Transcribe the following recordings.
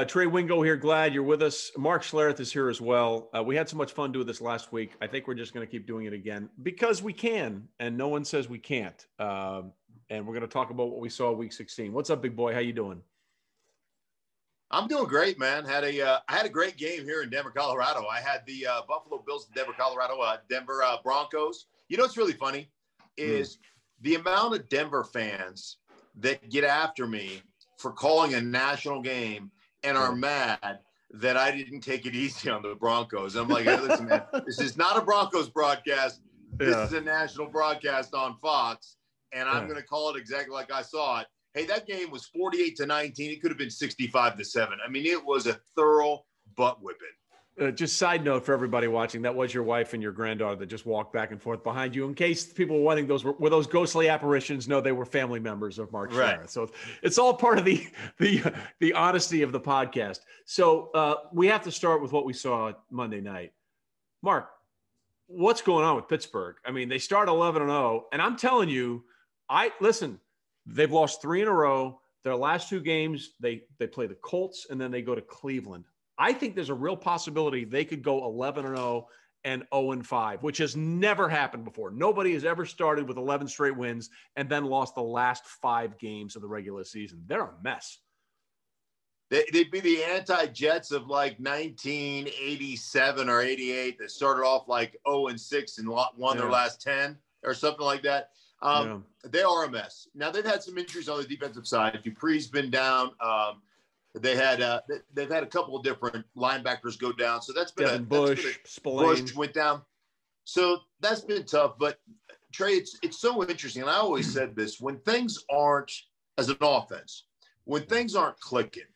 Trey Wingo here. Glad you're with us. Mark Schlereth is here as well. We had so much fun doing this last week. I think we're just going to keep doing it again because we can, and no one says we can't. And we're going to talk about what we saw week 16. What's up, big boy? How you doing? I'm doing great, man. I had a great game here in Denver, Colorado. I had the Buffalo Bills, Denver, Colorado, Denver Broncos. You know what's really funny is the amount of Denver fans that get after me for calling a national game and are mad that I didn't take it easy on the Broncos. I'm like, hey, listen, man, this is not a Broncos broadcast. This is a national broadcast on Fox, and I'm going to call it exactly like I saw it. Hey, that game was 48-19. It could have been 65-7. I mean, it was a thorough butt whipping. Just side note for everybody watching, that was your wife and your granddaughter that just walked back and forth behind you. In case people were wondering, were those ghostly apparitions? No, they were family members of Mark Schlereth. So it's all part of the honesty of the podcast. So we have to start with what we saw Monday night. Mark, what's going on with Pittsburgh? I mean, they start 11-0, and I'm telling you, listen, they've lost 3 in a row. Their last 2 games, they play the Colts, and then they go to Cleveland. I think there's a real possibility they could go 11-0 and 0-5, which has never happened before. Nobody has ever started with 11 straight wins and then lost the last 5 games of the regular season. They're a mess. They'd be the anti-Jets of like 1987 or 88 that started off like 0-6 and won their last 10 or something like that. They are a mess. Now, they've had some injuries on the defensive side. Dupree's been down. They've had a couple of different linebackers go down. So that's been Bush went down. So that's been tough. But Trey, it's so interesting. And I always said this, when things aren't, as an offense, when things aren't clicking,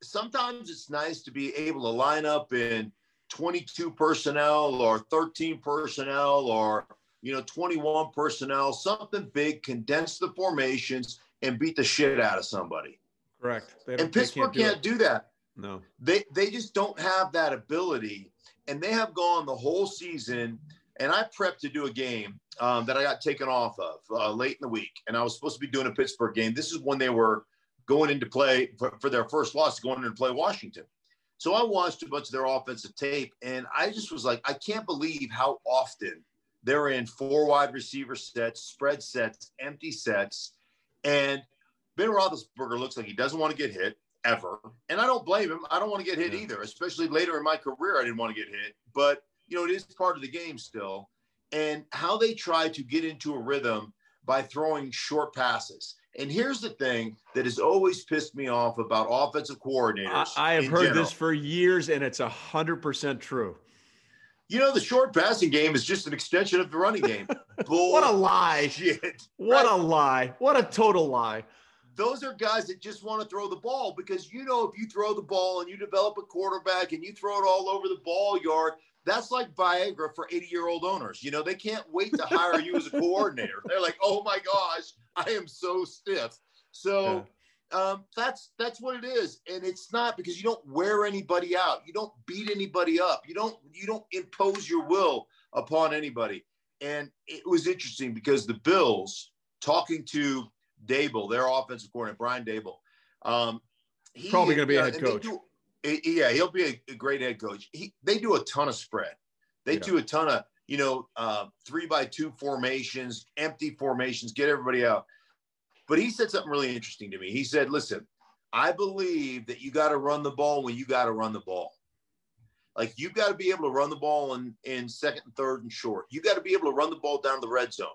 sometimes it's nice to be able to line up in 22 personnel or 13 personnel or 21 personnel, something big, condense the formations and beat the shit out of somebody. Correct. And Pittsburgh can't do that. No. They just don't have that ability. And they have gone the whole season. And I prepped to do a game that I got taken off of late in the week. And I was supposed to be doing a Pittsburgh game. This is when they were going into play for their first loss, going in to play Washington. So I watched a bunch of their offensive tape. And I just was like, I can't believe how often they're in 4 wide receiver sets, spread sets, empty sets. And Ben Roethlisberger looks like he doesn't want to get hit ever. And I don't blame him. I don't want to get hit either, especially later in my career. I didn't want to get hit. But, it is part of the game still. And how they try to get into a rhythm by throwing short passes. And here's the thing that has always pissed me off about offensive coordinators. I have heard this for years, and it's 100% true. The short passing game is just an extension of the running game. What a lie. What a lie. What a total lie. Those are guys that just want to throw the ball because, if you throw the ball and you develop a quarterback and you throw it all over the ball yard, that's like Viagra for 80-year-old owners. They can't wait to hire you as a coordinator. They're like, oh, my gosh, I am so stiff. So that's what it is. And it's not because you don't wear anybody out. You don't beat anybody up. You don't impose your will upon anybody. And it was interesting because the Bills, talking to Dable, their offensive coordinator, Brian Dable. He's probably going to be a head coach. He'll be a great head coach. They do a ton of spread. They do a ton of, 3-by-2 formations, empty formations, get everybody out. But he said something really interesting to me. He said, listen, I believe that you got to run the ball when you got to run the ball. Like, you've got to be able to run the ball in second and third and short. You got to be able to run the ball down the red zone.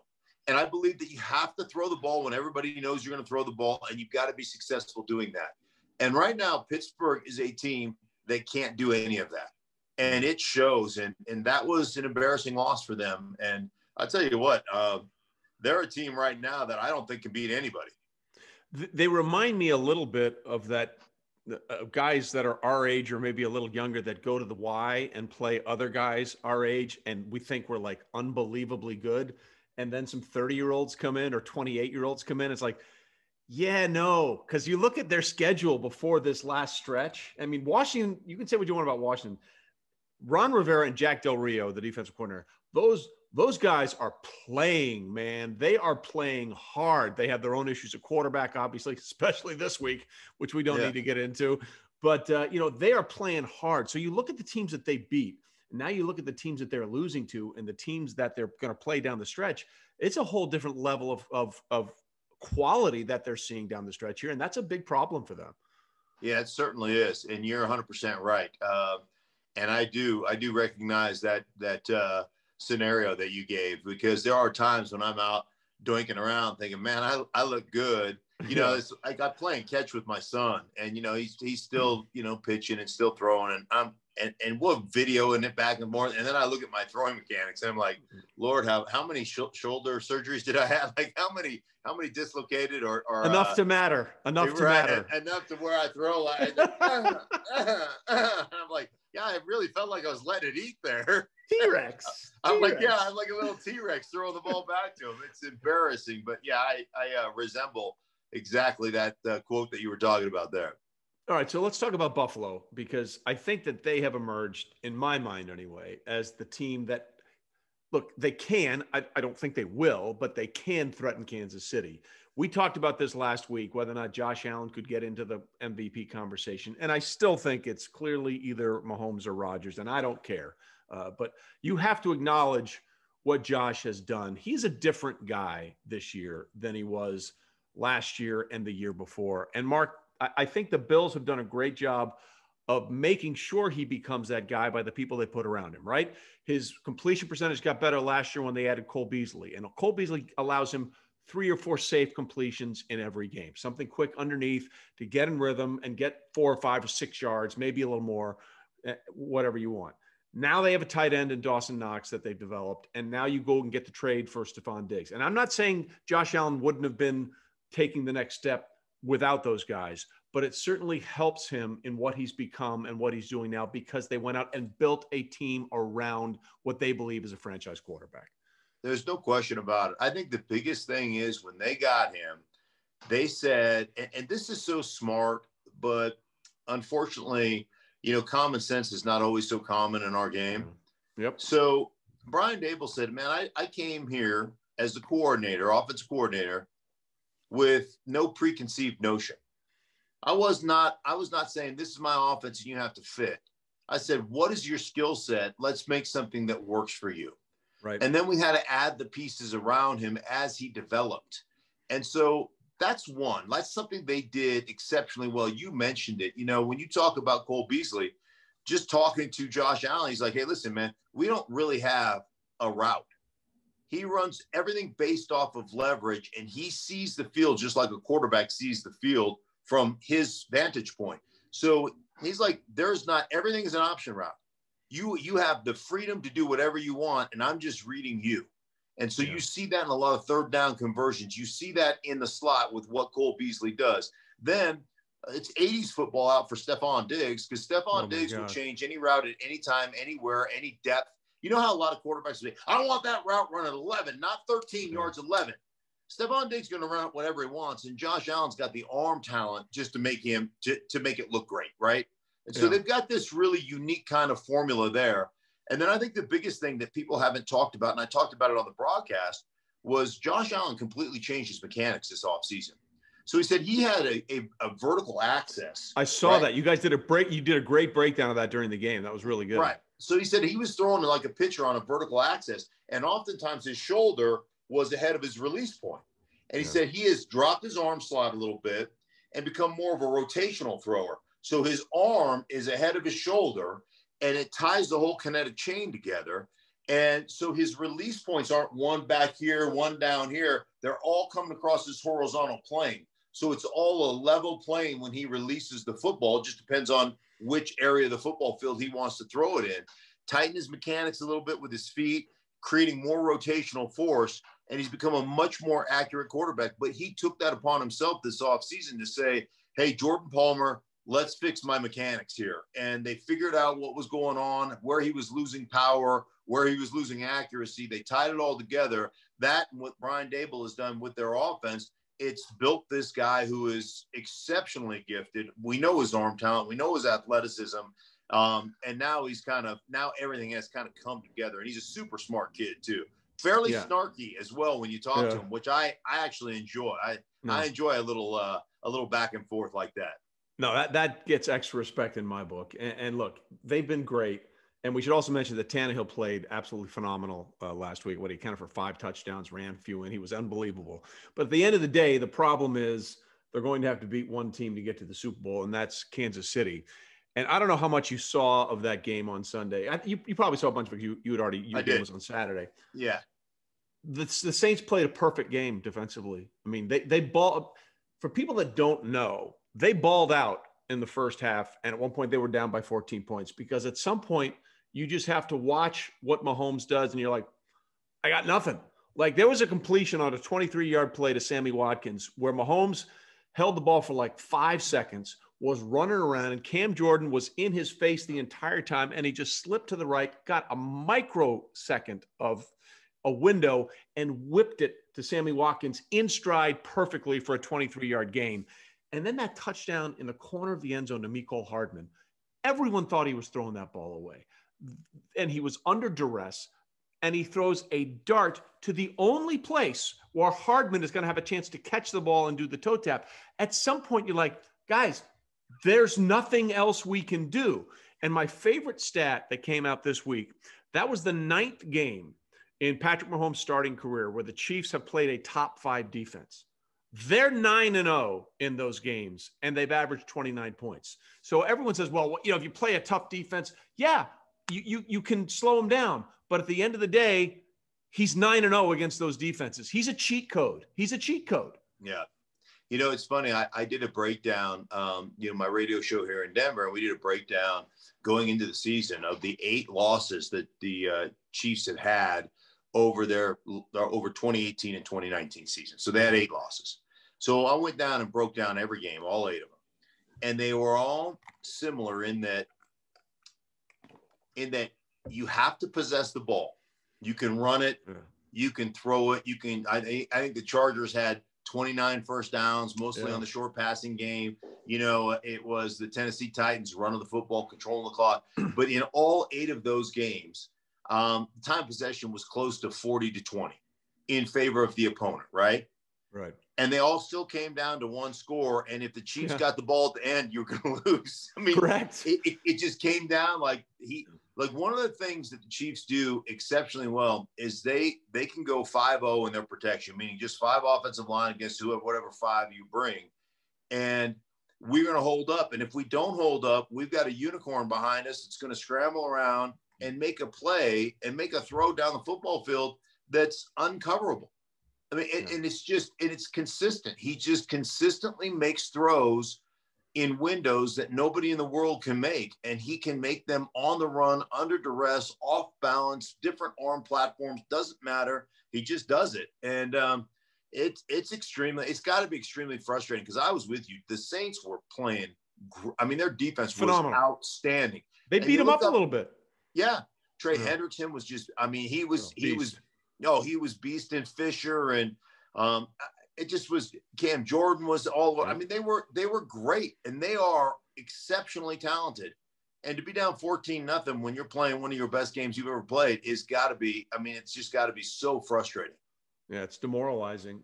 And I believe that you have to throw the ball when everybody knows you're going to throw the ball, and you've got to be successful doing that. And right now, Pittsburgh is a team that can't do any of that. And it shows. And that was an embarrassing loss for them. And I'll tell you what, they're a team right now that I don't think can beat anybody. They remind me a little bit of that guys that are our age or maybe a little younger that go to the Y and play other guys our age, and we think we're like unbelievably good. And then some 30-year-olds come in or 28-year-olds come in. It's like, yeah, no, because you look at their schedule before this last stretch. I mean, Washington, you can say what you want about Washington. Ron Rivera and Jack Del Rio, the defensive coordinator, those guys are playing, man. They are playing hard. They have their own issues at quarterback, obviously, especially this week, which we don't need to get into. But, they are playing hard. So you look at the teams that they beat. Now you look at the teams that they're losing to and the teams that they're going to play down the stretch. It's a whole different level of quality that they're seeing down the stretch here. And that's a big problem for them. Yeah, it certainly is. And you're 100% right. And I do recognize that scenario that you gave, because there are times when I'm out doinking around thinking, man, I look good. It's like I'm playing catch with my son, and he's still pitching and still throwing, and we'll videoing it back and forth. And then I look at my throwing mechanics and I'm like, Lord, how many shoulder surgeries did I have? Like how many dislocated or enough to matter, enough to matter, enough to where I throw like, I'm like, yeah, I really felt like I was letting it eat there. T-Rex. I'm like a little T-Rex throwing the ball back to him. It's embarrassing, but yeah, I resemble exactly that quote that you were talking about there. All right, so let's talk about Buffalo, because I think that they have emerged, in my mind anyway, as the team that, look, they can, I don't think they will, but they can threaten Kansas City. We talked about this last week, whether or not Josh Allen could get into the MVP conversation, and I still think it's clearly either Mahomes or Rodgers, and I don't care. But you have to acknowledge what Josh has done. He's a different guy this year than he was last year and the year before. And Mark, I think the Bills have done a great job of making sure he becomes that guy by the people they put around him, right? His completion percentage got better last year when they added Cole Beasley. And Cole Beasley allows him 3 or 4 safe completions in every game, something quick underneath to get in rhythm and get 4 or 5 or 6 yards, maybe a little more, whatever you want. Now they have a tight end in Dawson Knox that they've developed, and now you go and get the trade for Stephon Diggs. And I'm not saying Josh Allen wouldn't have been taking the next step without those guys, but it certainly helps him in what he's become and what he's doing now, because they went out and built a team around what they believe is a franchise quarterback. There's no question about it. I think the biggest thing is when they got him, they said, and this is so smart, but unfortunately, common sense is not always so common in our game. Yep. So Brian Dable said, man, I came here as the coordinator, offensive coordinator, with no preconceived notion. I was not saying this is my offense and you have to fit. I said, what is your skill set? Let's make something that works for you. Right. And then we had to add the pieces around him as he developed. And so that's one. That's something they did exceptionally well. You mentioned it. When you talk about Cole Beasley, just talking to Josh Allen, he's like, hey, listen, man, we don't really have a route. He runs everything based off of leverage, and he sees the field just like a quarterback sees the field from his vantage point. So he's like, everything is an option route. You have the freedom to do whatever you want, and I'm just reading you. And so you see that in a lot of third down conversions. You see that in the slot with what Cole Beasley does. Then it's 80s football out for Stephon Diggs, because Stephon Diggs will change any route at any time, anywhere, any depth. You know how a lot of quarterbacks say, I don't want that route run at 11, not 13 yards, 11. Stephon Diggs is going to run it whatever he wants, and Josh Allen's got the arm talent just to make him to make it look great, right? And so they've got this really unique kind of formula there. And then I think the biggest thing that people haven't talked about, and I talked about it on the broadcast, was Josh Allen completely changed his mechanics this offseason. So he said he had a vertical access. I saw that. You guys did you did a great breakdown of that during the game. That was really good. Right. So he said he was throwing like a pitcher on a vertical access, and oftentimes his shoulder was ahead of his release point. And he said he has dropped his arm slot a little bit and become more of a rotational thrower. So his arm is ahead of his shoulder, and it ties the whole kinetic chain together. And so his release points aren't one back here, one down here. They're all coming across this horizontal plane. So it's all a level plane when he releases the football. It just depends on which area of the football field he wants to throw it in. Tighten his mechanics a little bit with his feet, creating more rotational force, and he's become a much more accurate quarterback. But he took that upon himself this offseason to say, hey, Jordan Palmer, let's fix my mechanics here. And they figured out what was going on, where he was losing power, where he was losing accuracy. They tied it all together. That and what Brian Dable has done with their offense, it's built this guy who is exceptionally gifted. We know his arm talent. We know his athleticism. And now now everything has kind of come together, and he's a super smart kid too. Fairly snarky as well when you talk to him, which I actually enjoy. I enjoy a little back and forth like that. No, that gets extra respect in my book. And look, they've been great. And we should also mention that Tannehill played absolutely phenomenal last week. He accounted for 5 touchdowns, ran few in. He was unbelievable. But at the end of the day, the problem is they're going to have to beat one team to get to the Super Bowl, and that's Kansas City. And I don't know how much you saw of that game on Sunday. You probably saw a bunch of it. You had already. Your game was on Saturday. Yeah. The Saints played a perfect game defensively. I mean, they balled. For people that don't know, they balled out in the first half, and at one point they were down by 14 points because at some point you just have to watch what Mahomes does, and you're like, I got nothing. Like there was a completion on a 23-yard play to Sammy Watkins where Mahomes held the ball for like 5 seconds, was running around, and Cam Jordan was in his face the entire time, and he just slipped to the right, got a microsecond of a window, and whipped it to Sammy Watkins in stride perfectly for a 23-yard gain. And then that touchdown in the corner of the end zone to Mecole Hardman. Everyone thought he was throwing that ball away. And he was under duress, and he throws a dart to the only place where Hardman is going to have a chance to catch the ball and do the toe tap. At some point, you're like, guys, there's nothing else we can do. And my favorite stat that came out this week, that was the 9th game in Patrick Mahomes' starting career where the Chiefs have played a top 5 defense. They're 9-0 in those games, and they've averaged 29 points. So everyone says, well, if you play a tough defense, you can slow him down. But at the end of the day, he's 9-0 against those defenses. He's a cheat code. Yeah. It's funny. I did a breakdown, my radio show here in Denver, and we did a breakdown going into the season of the 8 losses that the Chiefs had over 2018 and 2019 season. So they had 8 losses. So I went down and broke down every game, all 8 of them. And they were all similar in that you have to possess the ball. You can run it. You can throw it. I think the Chargers had 29 first downs, mostly on the short passing game. It was the Tennessee Titans running the football, controlling the clock. But in all 8 of those games, time possession was close to 40-20 in favor of the opponent, right? Right. And they all still came down to one score. And if the Chiefs got the ball at the end, you're going to lose. I mean, correct. It just came down like one of the things that the Chiefs do exceptionally well is they can go 5-0 in their protection, meaning just 5 offensive line against whatever 5 you bring. And we're going to hold up. And if we don't hold up, we've got a unicorn behind us. It's going to scramble around and make a play and make a throw down the football field that's uncoverable. I mean, and it's consistent. He just consistently makes throws in windows that nobody in the world can make. And he can make them on the run, under duress, off balance, different arm platforms, doesn't matter. He just does it. And it's got to be extremely frustrating because I was with you. The Saints were playing. Their defense phenomenal, was outstanding. They beat him up a little bit. Yeah. Trey Hendrickson was just, he was beasting Fisher, and it just was. Cam Jordan was all. They were great, and they are exceptionally talented. And to be down 14-0 when you're playing one of your best games you've ever played is got to be. It's just got to be so frustrating. Yeah, it's demoralizing.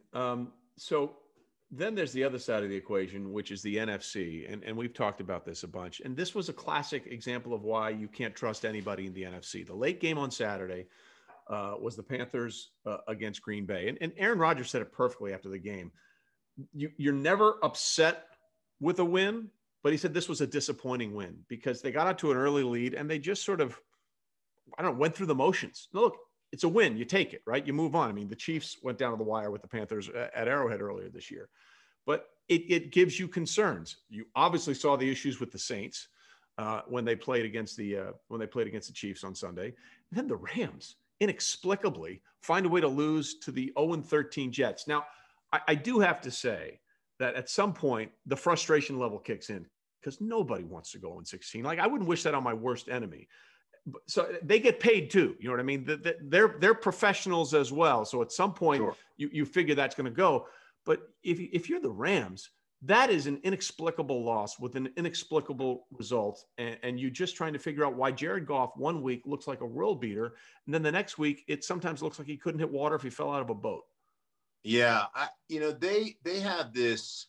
So then there's the other side of the equation, which is the NFC, and we've talked about this a bunch. And this was a classic example of why you can't trust anybody in the NFC. The late game on Saturday was the Panthers against Green Bay. And Aaron Rodgers said it perfectly after the game. You're never upset with a win, but he said this was a disappointing win because they got out to an early lead and they just sort of, went through the motions. No, look, it's a win. You take it, right? You move on. The Chiefs went down to the wire with the Panthers at Arrowhead earlier this year, but it gives you concerns. You obviously saw the issues with the Saints when they played against the Chiefs on Sunday. And then the Rams inexplicably find a way to lose to the 0-13 Jets. Now, I do have to say that at some point the frustration level kicks in because nobody wants to go 0-16. Like I wouldn't wish that on my worst enemy. So they get paid too. You know what I mean? They're professionals as well. So at some point you figure that's going to go. But if you're the Rams, That is an inexplicable loss with an inexplicable result. And you're just trying to figure out why Jared Goff 1 week looks like a world beater. And then the next week, it sometimes looks like he couldn't hit water if he fell out of a boat. Yeah. They have this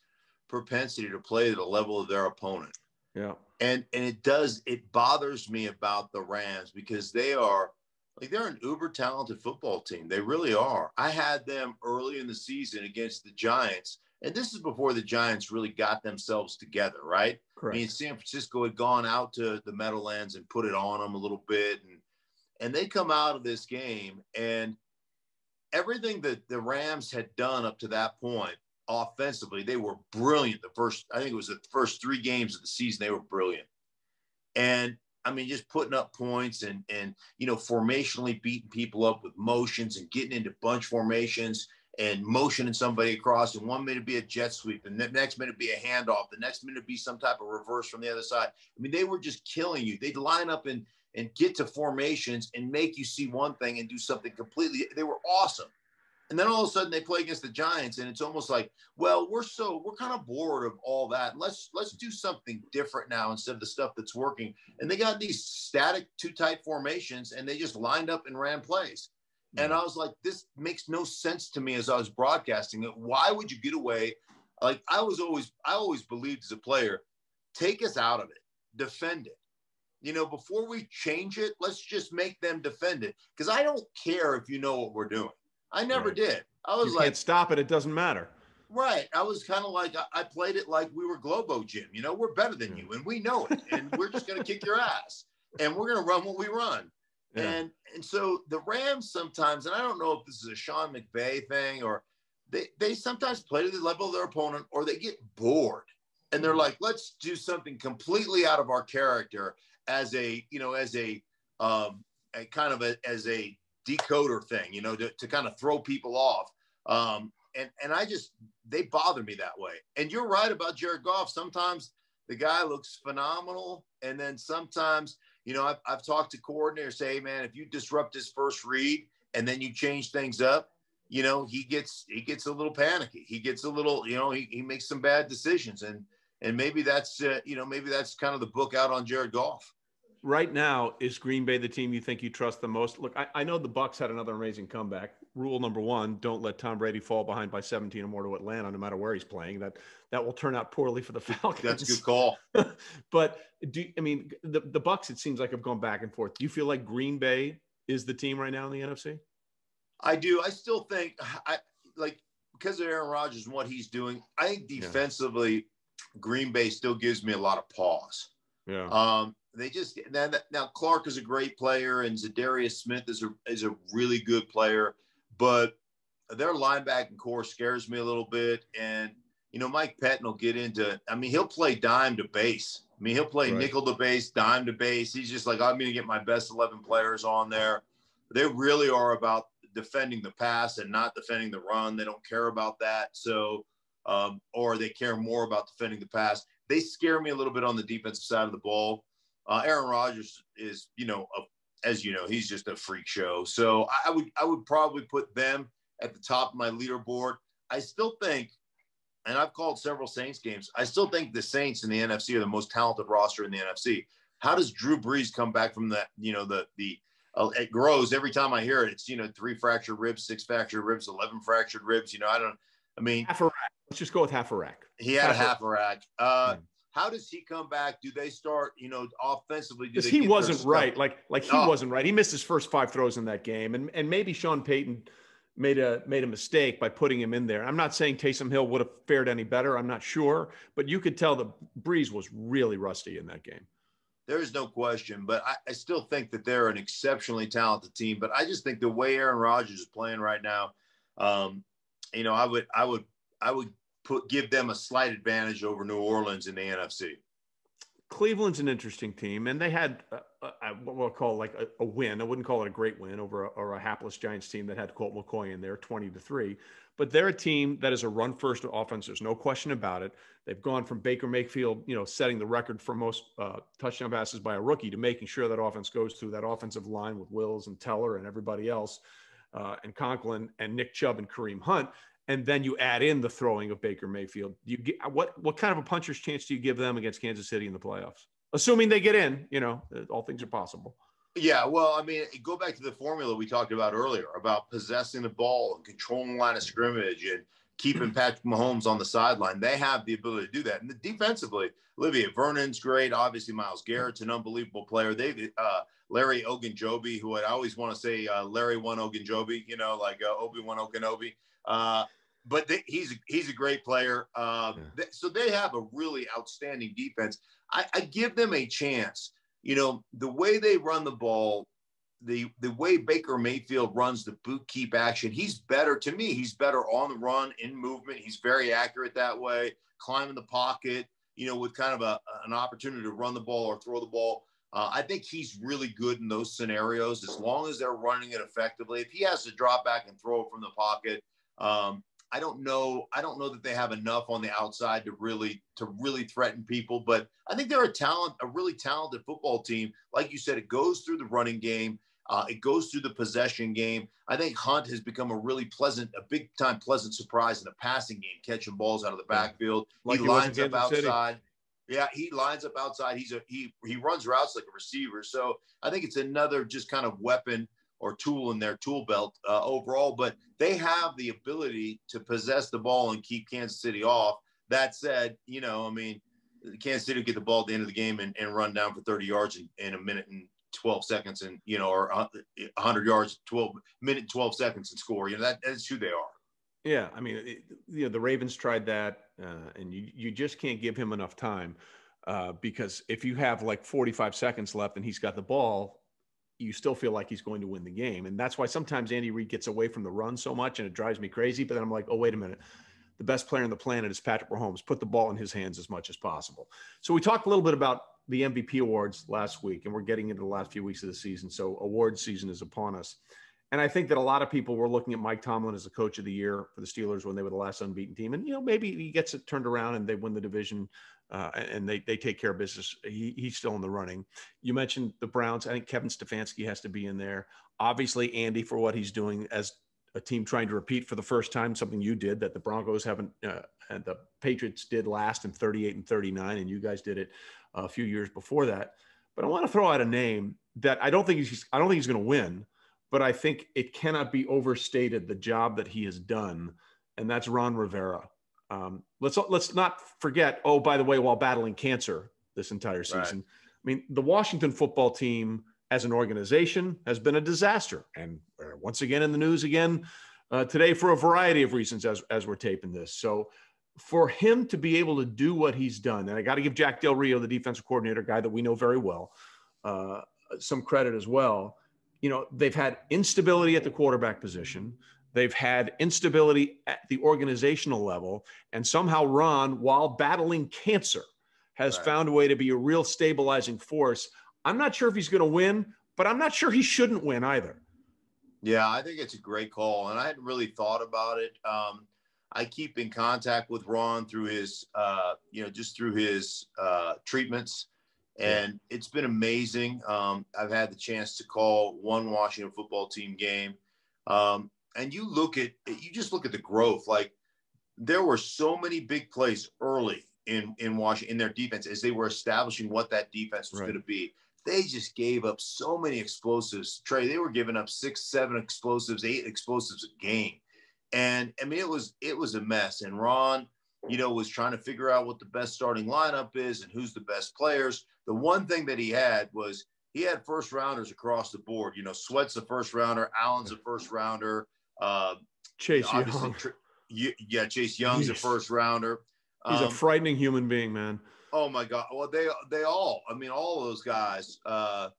propensity to play to the level of their opponent. Yeah. And it bothers me about the Rams because they're an uber talented football team. They really are. I had them early in the season against the Giants. And this is before the Giants really got themselves together, right? Correct. I mean, San Francisco had gone out to the Meadowlands and put it on them a little bit. And they come out of this game, and everything that the Rams had done up to that point offensively, they were brilliant. I think it was the first 3 games of the season, they were brilliant. And I mean, just putting up points and formationally beating people up with motions and getting into bunch formations and motioning somebody across. And 1 minute be a jet sweep, and the next minute be a handoff, the next minute be some type of reverse from the other side. I mean, they were just killing you. They'd line up and get to formations and make you see one thing and do something completely. They were awesome. And then all of a sudden they play against the Giants, and it's almost like, well, we're kind of bored of all that. Let's do something different now instead of the stuff that's working. And they got these static 2 tight formations, and they just lined up and ran plays. And I was like, this makes no sense to me as I was broadcasting it. Why would you get away? Like I always believed as a player, take us out of it, defend it. Before we change it, let's just make them defend it. Because I don't care if you know what we're doing. I never did. I was you can't stop it. It doesn't matter. Right. I was kind of like, I played it like we were Globo Gym. We're better than you, and we know it. And we're just going to kick your ass. And we're going to run what we run. Yeah. And so the Rams sometimes, and I don't know if this is a Sean McVay thing, or they sometimes play to the level of their opponent, or they get bored. And they're like, let's do something completely out of our character as a decoder thing, to kind of throw people off. And they bother me that way. And you're right about Jared Goff. Sometimes the guy looks phenomenal. And then sometimes, I've talked to coordinators, say, hey, man, if you disrupt his first read and then you change things up, he gets a little panicky. He gets a little, he makes some bad decisions. And maybe that's kind of the book out on Jared Goff. Right now, is Green Bay the team you think you trust the most? Look, I know the Bucs had another amazing comeback. Rule number 1, don't let Tom Brady fall behind by 17 or more to Atlanta, no matter where he's playing. That will turn out poorly for the Falcons. That's a good call. But the Bucs, it seems like, have gone back and forth. Do you feel like Green Bay is the team right now in the NFC? I do. I still think, because of Aaron Rodgers and what he's doing, I think defensively, Green Bay still gives me a lot of pause. Yeah. They just now Clark is a great player, and Zadarius Smith is a really good player, but their linebacking core scares me a little bit. And Mike Pettin will get into. I mean, he'll play dime to base. I mean, he'll play nickel to base, dime to base. He's just like, I'm going to get my best 11 players on there. They really are about defending the pass and not defending the run. They don't care about that. So, or they care more about defending the pass. They scare me a little bit on the defensive side of the ball. Aaron Rodgers is, as you know, he's just a freak show. So I would probably put them at the top of my leaderboard. I still think, and I've called several Saints games, I still think the Saints in the NFC are the most talented roster in the NFC. How does Drew Brees come back from that? It grows every time I hear it. It's 3 fractured ribs, 6 fractured ribs, 11 fractured ribs. Half a rack. Let's just go with half a rack. He had half a rack. How does he come back? Do they start, offensively? Because he wasn't right. He wasn't right. He missed his first 5 throws in that game. And maybe Sean Payton made a mistake by putting him in there. I'm not saying Taysom Hill would have fared any better. I'm not sure. But you could tell the Breeze was really rusty in that game. There is no question. But I still think that they're an exceptionally talented team. But I just think the way Aaron Rodgers is playing right now, I would give them a slight advantage over New Orleans in the NFC. Cleveland's an interesting team, and they had what we'll call like a win. I wouldn't call it a great win over a hapless Giants team that had Colt McCoy in there, 20-3. But they're a team that is a run-first offense. There's no question about it. They've gone from Baker Mayfield, setting the record for most touchdown passes by a rookie, to making sure that offense goes through that offensive line with Wills and Teller and everybody else, and Conklin and Nick Chubb and Kareem Hunt. and then you add in the throwing of Baker Mayfield, you get what kind of a puncher's chance do you give them against Kansas City in the playoffs? Assuming they get in, all things are possible. Yeah, well, I mean, go back to the formula we talked about earlier about possessing the ball and controlling the line of scrimmage and keeping Patrick Mahomes on the sideline. They have the ability to do that. And defensively, Olivier Vernon's great. Obviously, Myles Garrett's an unbelievable player. They've Larry Ogunjobi, who I always want to say Larry One Ogunjobi, like Obi-Wan Okanobi. But he's a great player. So they have a really outstanding defense. I give them a chance. The way they run the ball, the way Baker Mayfield runs the boot keep action, he's better to me. He's better on the run, in movement. He's very accurate that way, climbing the pocket, with kind of an opportunity to run the ball or throw the ball. I think he's really good in those scenarios as long as they're running it effectively. If he has to drop back and throw it from the pocket, I don't know that they have enough on the outside to really threaten people, but I think they're a really talented football team. Like you said, it goes through the running game. It goes through the possession game. I think Hunt has become a big time pleasant surprise in the passing game, catching balls out of the backfield. Like he lines up outside. Yeah, he lines up outside. He runs routes like a receiver. So I think it's another just kind of weapon or tool in their tool belt overall, but they have the ability to possess the ball and keep Kansas City off. That said, Kansas City will get the ball at the end of the game and run down for 30 yards in a minute and 12 seconds or 100 yards, 12 seconds and score. That's who they are. Yeah. I mean, the Ravens tried that and you just can't give him enough time because if you have like 45 seconds left and he's got the ball, you still feel like he's going to win the game. And that's why sometimes Andy Reid gets away from the run so much and it drives me crazy. But then I'm like, oh, wait a minute. The best player on the planet is Patrick Mahomes. Put the ball in his hands as much as possible. So we talked a little bit about the MVP awards last week, and we're getting into the last few weeks of the season. So award season is upon us. And I think that a lot of people were looking at Mike Tomlin as the coach of the year for the Steelers when they were the last unbeaten team. And, maybe he gets it turned around and they win the division and they take care of business. He's still in the running. You mentioned the Browns. I think Kevin Stefanski has to be in there. Obviously, Andy for what he's doing as a team trying to repeat for the first time, something you did that the Broncos haven't and the Patriots did last in 38 and 39, and you guys did it a few years before that. But I want to throw out a name that I don't think he's going to win, but I think it cannot be overstated the job that he has done, and that's Ron Rivera. Let's not forget, oh, by the way, while battling cancer this entire season, right. I mean, the Washington football team as an organization has been a disaster. And once again in the news again today for a variety of reasons as we're taping this. So for him to be able to do what he's done, and I got to give Jack Del Rio, the defensive coordinator, guy that we know very well, some credit as well. They've had instability at the quarterback position. They've had instability at the organizational level, and somehow Ron, while battling cancer, has found a way to be a real stabilizing force. I'm not sure if he's going to win, but I'm not sure he shouldn't win either. Yeah, I think it's a great call, and I hadn't really thought about it. I keep in contact with Ron through his, just through his treatments, and it's been amazing. I've had the chance to call one Washington football team game. And you just look at the growth. Like there were so many big plays early in Washington, in their defense, as they were establishing what that defense was going to be. They just gave up so many explosives. Trey, they were giving up 6, 7 explosives, 8 explosives a game. And I mean, it was a mess. And Ron, was trying to figure out what the best starting lineup is and who's the best players. The one thing that he had was he had first rounders across the board. Sweat's a first rounder. Allen's a first rounder. Chase Young. Chase Young's a first rounder. He's a frightening human being, man. Oh my God. Well, they all, all of those guys are,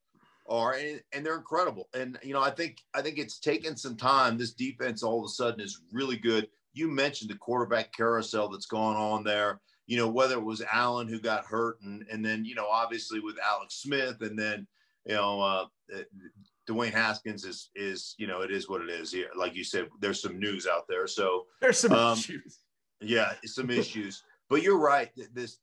and they're incredible. And, I think it's taken some time. This defense all of a sudden is really good. You mentioned the quarterback carousel that's going on there, whether it was Allen who got hurt and then, obviously with Alex Smith and then, Dwayne Haskins is it is what it is here. Like you said, there's some news out there. So there's some issues. Yeah, some issues. But you're right.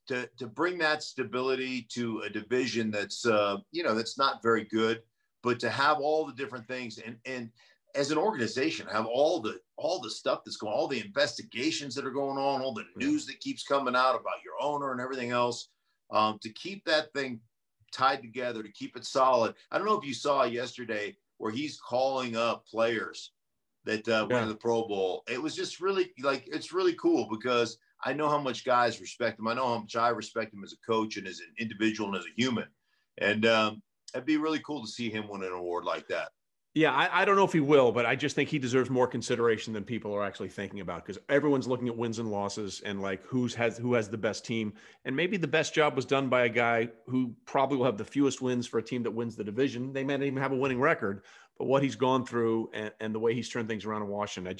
To bring that stability to a division that's that's not very good, but to have all the different things and as an organization, have all the stuff that's going, all the investigations that are going on, all the news that keeps coming out about your owner and everything else, to keep that thing tied together, to keep it solid. I don't know if you saw yesterday where he's calling up players that went to the Pro Bowl. It was just really it's really cool because I know how much guys respect him. I know how much I respect him as a coach and as an individual and as a human. And it'd be really cool to see him win an award like that. Yeah, I don't know if he will, but I just think he deserves more consideration than people are actually thinking about, because everyone's looking at wins and losses and like who has the best team. And maybe the best job was done by a guy who probably will have the fewest wins for a team that wins the division. They may not even have a winning record, but what he's gone through and the way he's turned things around in Washington,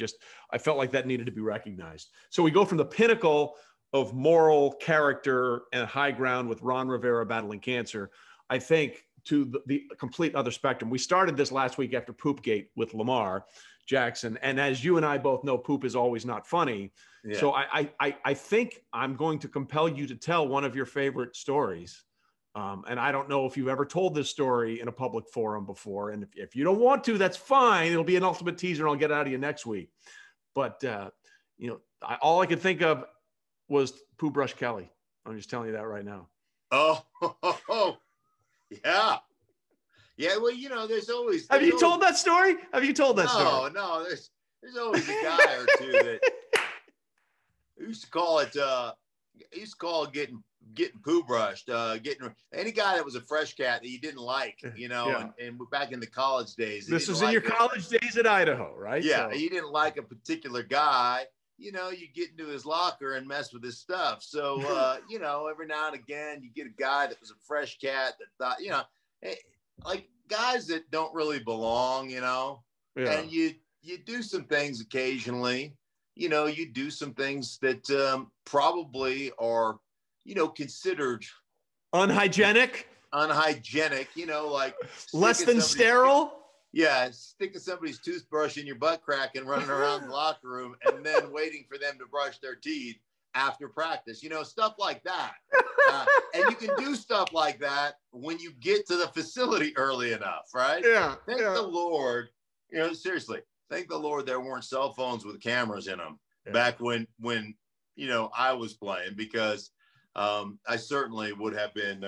I felt like that needed to be recognized. So we go from the pinnacle of moral character and high ground with Ron Rivera battling cancer, I think, to the complete other spectrum. We started this last week after Poopgate with Lamar Jackson. And as you and I both know, poop is always not funny. Yeah. So I think I'm going to compel you to tell one of your favorite stories. And I don't know if you've ever told this story in a public forum before. And if you don't want to, that's fine. It'll be an ultimate teaser and I'll get out of you next week. But, all I could think of was Pooh Brush Kelly. I'm just telling you that right now. Oh. Yeah. Yeah. Well, there's always. Have you told that story? Have you told that story? No. There's always a guy or two that used to call it. Getting poo brushed. Getting any guy that was a fresh cat that you didn't like, and back in the college days. This was in your college days at Idaho, right? Yeah. So. You didn't like a particular guy. You get into his locker and mess with his stuff. So, every now and again, you get a guy that was a fresh cat that thought, like guys that don't really belong, and you do some things occasionally, you do some things that probably are, considered unhygienic, like less than sterile. Yeah, sticking somebody's toothbrush in your butt crack and running around the locker room and then waiting for them to brush their teeth after practice, stuff like that. And you can do stuff like that when you get to the facility early enough, right? Yeah. Thank the Lord, seriously, thank the Lord there weren't cell phones with cameras in them back when I was playing, because I certainly would have been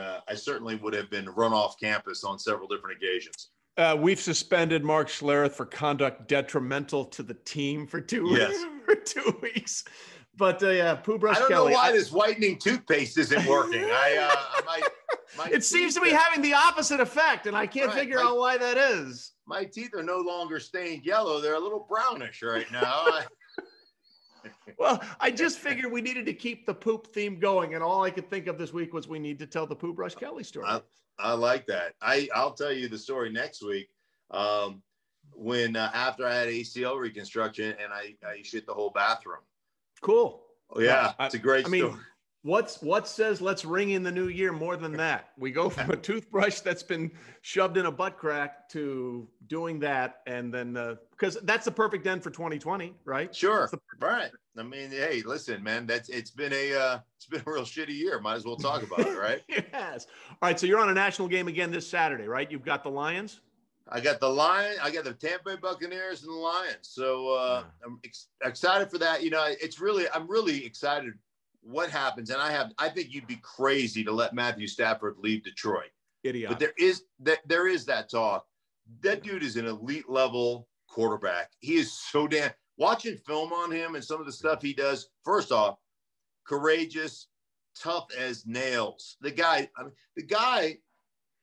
run off campus on several different occasions. We've suspended Mark Schlereth for conduct detrimental to the team for 2 weeks. But Pooh Brush Kelly. I don't know why this whitening toothpaste isn't working. It seems to be having the opposite effect, and I can't figure out why that is. My teeth are no longer stained yellow. They're a little brownish right now. Well, I just figured we needed to keep the poop theme going, and all I could think of this week was we need to tell the Pooh Brush Kelly story. I like that. I'll tell you the story next week. When after I had ACL reconstruction and I shit the whole bathroom. Cool. Oh, yeah, it's a great story. What says let's ring in the new year more than that? We go from a toothbrush that's been shoved in a butt crack to doing that, and then because that's the perfect end for 2020, right? Sure, right. I mean, hey, listen, man, it's been a real shitty year. Might as well talk about it, right? Yes. All right, so you're on a national game again this Saturday, right? You've got the Lions. I got the Lions. I got the Tampa Bay Buccaneers and the Lions. So I'm excited for that. I'm really excited what happens. And I think you'd be crazy to let Matthew Stafford leave Detroit. Idiot. But there is that talk. That dude is an elite level quarterback. He is so watching film on him and some of the stuff he does. First off, courageous, tough as nails. The guy,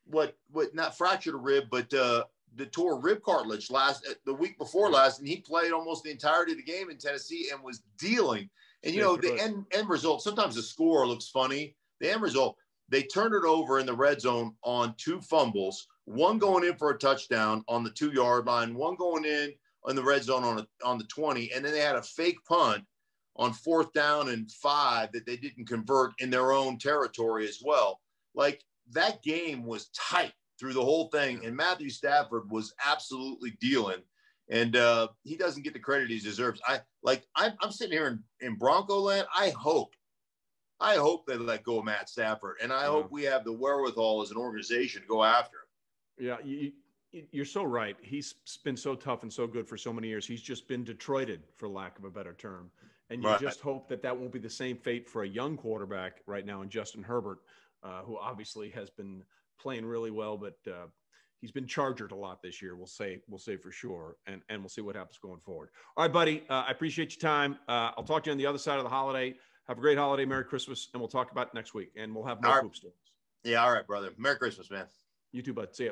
what not fractured a rib, but the tore rib cartilage the week before last, and he played almost the entirety of the game in Tennessee and was dealing. And the end result, sometimes the score looks funny. The end result, they turned it over in the red zone on 2 fumbles, one going in for a touchdown on the 2-yard line, one going in the red zone on the 20, and then they had a fake punt on 4th down and 5 that they didn't convert in their own territory as well. Like, that game was tight through the whole thing, and Matthew Stafford was absolutely dealing, and he doesn't get the credit he deserves. I'm sitting here in Bronco land. I hope they let go of Matt Stafford, and I hope we have the wherewithal as an organization to go after him. Yeah, You're so right. He's been so tough and so good for so many years. He's just been Detroited, for lack of a better term. And you Right. just hope that that won't be the same fate for a young quarterback right now in Justin Herbert, who obviously has been playing really well, but he's been chargered a lot this year. We'll say for sure, and we'll see what happens going forward. All right, buddy. I appreciate your time. I'll talk to you on the other side of the holiday. Have a great holiday, Merry Christmas, and we'll talk about it next week. And we'll have more hoop stories. Yeah, all right, brother. Merry Christmas, man. You too, bud. See ya.